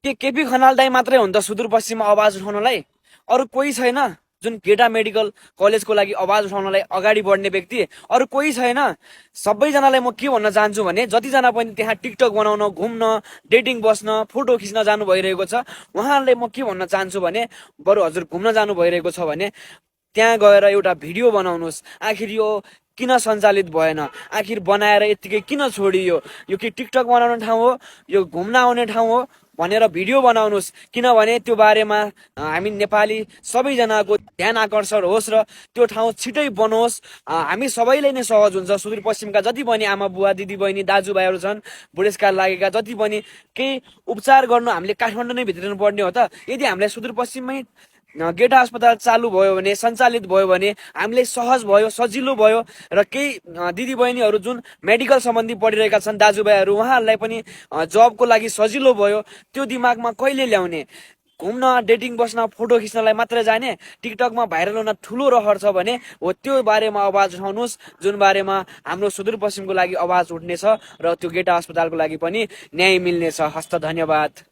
के केपी खनाल दाई मात्रै हो नि त सुदूरपश्चिममा आवाज उठाउनलाई? अरू कोही छैन जुन गेटा मेडिकल कलेजको लागि आवाज उठाउनलाई अगाडि बढ्ने व्यक्ति? अरू कोही छैन? सबैजनालाई म के भन्न चाहन्छु भने जतिजना पनि त्यहाँ टिकटक बनाउन, घुम्न, डेटिङ बस्न, फोटो खिच्न जानु भइरहेको छ, उहाँहरूलाई म के भन्न चाहन्छु भने बरु हजुर घुम्न जानु भइरहेको छ भने त्यहाँ गएर एउटा भिडियो बनाउनुहोस्। आखिर यो किन सञ्चालित भएन? आखिर बनाएर यत्तिकै किन छोडियो? यो के टिकटक बनाउने ठाउँ हो? यो घुम्न आउने ठाउँ हो भनेर भिडियो बनाउनुहोस्। किनभने त्यो बारेमा हामी नेपाली सबैजनाको ध्यान आकर्षण होस् र त्यो ठाउँ छिटै बनोस्। हामी सबैलाई नै सहज हुन्छ। सुदूरपश्चिमका जति पनि आमा बुवा, दिदी बहिनी, दाजुभाइहरू छन्, बुढेसकाल लागेका जति पनि, केही उपचार गर्नु हामीले काठमाडौँ नै भित्रिनु पर्ने हो त? यदि हामीलाई सुदूरपश्चिममै गेटा अस्पताल चालु भयो भने, सञ्चालित भयो भने हामीलाई सहज भयो, सजिलो भयो र केही दिदीबहिनीहरू जुन मेडिकल सम्बन्धी पढिरहेका छन् दाजुभाइहरू, उहाँहरूलाई पनि जबको लागि सजिलो भयो। त्यो दिमागमा कहिले ल्याउने? घुम्न, डेटिङ बस्न, फोटो खिच्नलाई मात्रै जाने? टिकटकमा भाइरल हुन ठुलो रहर छ भने हो त्यो बारेमा आवाज उठाउनुहोस्, जुन बारेमा हाम्रो सुदूरपश्चिमको लागि आवाज उठ्नेछ र त्यो गेटा अस्पतालको लागि पनि न्याय मिल्नेछ। हस्त, धन्यवाद।